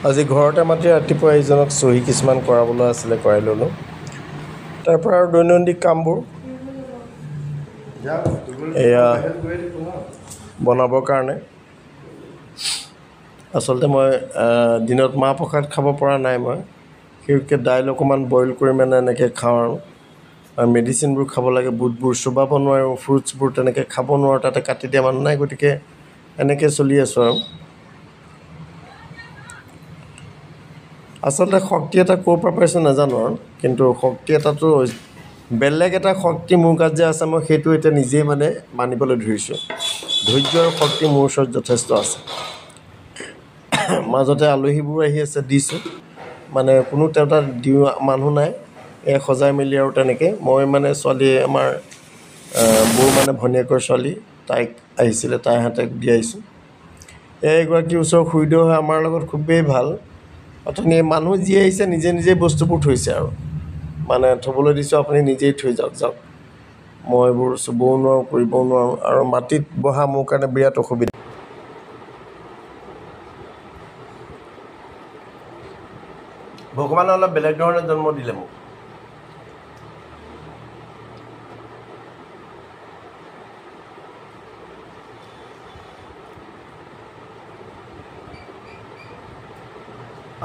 আজি ঘৰতে মাতি ৰাতিপুৱা এইজনক চহী কিছুমান কৰাবলৈ আছিলে, কৰাই ল'লোঁ। তাৰপৰা আৰু দৈনন্দিন কামবোৰ এয়া বনাবৰ কাৰণে। আচলতে মই দিনত মাহ প্ৰসাদ খাব পৰা নাই। মই সেইটোকে দাইল অকণমান বইল কৰি মানে এনেকৈ খাওঁ আৰু মেডিচিনবোৰ খাব লাগে। বুটবোৰ চোবাব নোৱাৰোঁ, ফ্ৰুটছবোৰ তেনেকৈ খাব নোৱাৰোঁ, তাতে কাটি দিয়া মানুহ নাই, গতিকে এনেকৈ চলি আছোঁ আৰু। আচলতে শক্তি এটা ক'ৰ পৰা পাইছোঁ নাজানো আৰু, কিন্তু শক্তি এটাতো বেলেগ এটা শক্তি মোৰ গাত যে আছে, মই সেইটো এতিয়া নিজেই মানে মানিবলৈ ধৰিছোঁ। ধৈৰ্য আৰু শক্তি মোৰ ওচৰত যথেষ্ট আছে। মাজতে আলহীবোৰ আহি আছে, দিছোঁ, মানে কোনো এটা দিওঁ মানুহ নাই, সজাই মেলি আৰু তেনেকৈ মই মানে ছোৱালী আমাৰ বৌ মানে ভনীয়েকৰ ছোৱালী, তাইক আহিছিলে, তাইৰ হাতে দি আহিছোঁ। এগৰাকী ওচৰৰ খুৰীদেউ হয়, আমাৰ লগত খুবেই ভাল। অথনি মানুহ যি আহিছে নিজে নিজে বস্তুবোৰ থৈছে আৰু, মানে থ'বলৈ দিছোঁ, আপুনি নিজেই থৈ যাওক, মই এইবোৰ চুবও নোৱাৰোঁ, কৰিবও নোৱাৰোঁ। আৰু মাটিত বহা মোৰ কাৰণে বিৰাট অসুবিধা। ভগৱানে অলপ বেলেগ ধৰণে জন্ম দিলে মোক।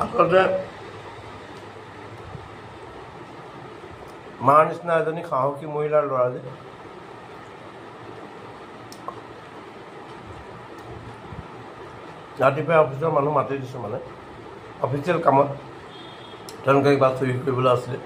আচলতে মাৰ নিচিনা এজনী সাহসী মহিলাৰ ল'ৰা যে, ৰাতিপুৱাই অফিচৰ মানুহ মাতি দিছোঁ, মানে অফিচিয়েল কামত তেওঁলোকে কিবা চহী কৰিবলৈ আছিলে।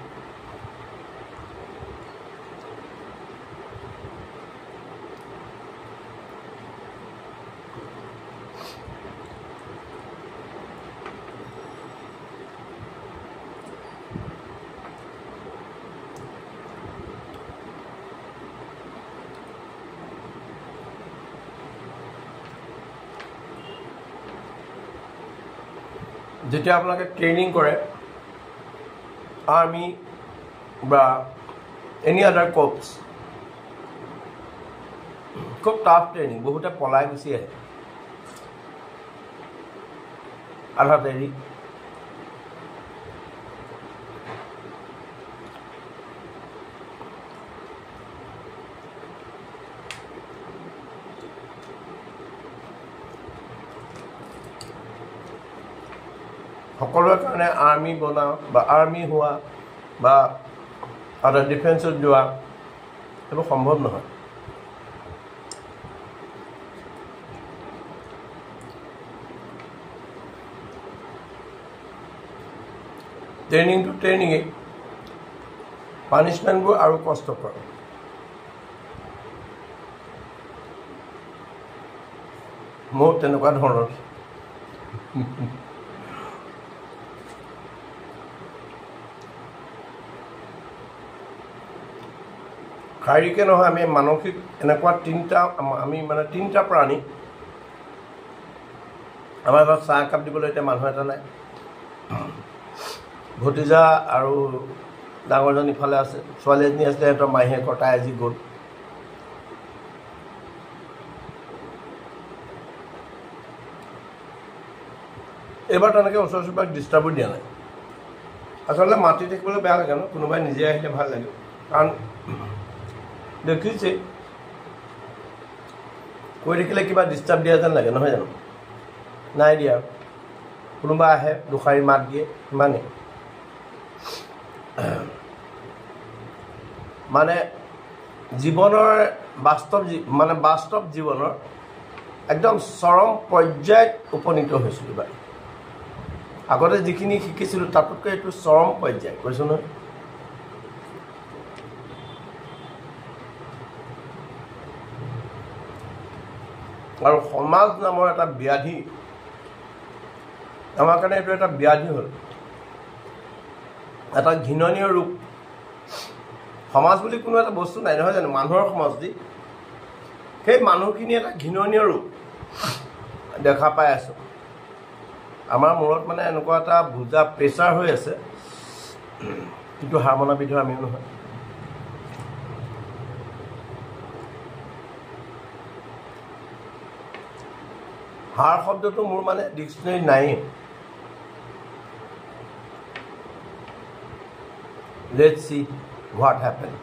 যেতিয়া আপোনালোকে ট্ৰেইনিং কৰে, আৰ্মি বা এনি আদাৰ কৰ্পছ, খুব টাফ ট্ৰেইনিং, বহুতে পলাই গুচি আহে আধাত এৰি। সকলোৰে কাৰণে আৰ্মি বনা বা আৰ্মি হোৱা বা আদাৰ ডিফেন্সত যোৱা এইবোৰ সম্ভৱ নহয়। ট্ৰেইনিংটো ট্ৰেইনিঙেই, পানিছমেণ্টবোৰ আৰু কষ্টকৰ। মোৰ তেনেকুৱা ধৰণৰ। শাৰীৰিকে নহয়, আমি মানসিক এনেকুৱা আমি মানে তিনিটা প্ৰাণী। আমাৰ ঘৰত চাহ একাপ দিবলৈ এতিয়া মানুহ এটা নাই। ভতিজা আৰু ডাঙৰজন ইফালে আছে, ছোৱালী এজনী আছিলে, সিহঁতৰ মাহীয়েকৰ, তাই আজি গ'ল। এইবাৰ তেনেকৈ ওচৰ চুবুৰীয়াক ডিষ্টাৰ্বো দিয়া নাই। আচলতে মাতি থাকিবলৈ বেয়া লাগে ন, কোনোবাই নিজে আহিলে ভাল লাগে। কাৰণ দেখিছে কৈ থাকিলে কিবা ডিষ্টাৰ্ব দিয়া যেন লাগে, নহয় জানো? নাই দিয়া, কোনোবা আহে দুষাৰী মাত দিয়ে, সিমানেই। মানে জীৱনৰ বাস্তৱ জীৱনৰ একদম চৰম পৰ্যায়ত উপনীত হৈছিলোঁ বাৰু। আগতে যিখিনি শিকিছিলোঁ তাতোতকৈ এইটো চৰম পৰ্যায়, কৈছোঁ নহয়। আৰু সমাজ নামৰ এটা ব্যাধি, আমাৰ কাৰণে এইটো এটা ব্যাধি হ'ল, এটা ঘৃণনীয় ৰূপ। সমাজ বুলি কোনো এটা বস্তু নাই, নহয় জানো? মানুহৰ সমাজ দি সেই মানুহখিনি এটা ঘৃণনীয় ৰূপ দেখা পাই আছোঁ। আমাৰ মূৰত মানে এনেকুৱা এটা বুজা প্ৰেছাৰ হৈ আছে, কিন্তু হাৰ মনাবিধৰ আমিও নহয়। হাৰ শব্দটো মোৰ মানে ডিক্সনেৰীত নায়েই। Let's see what happened.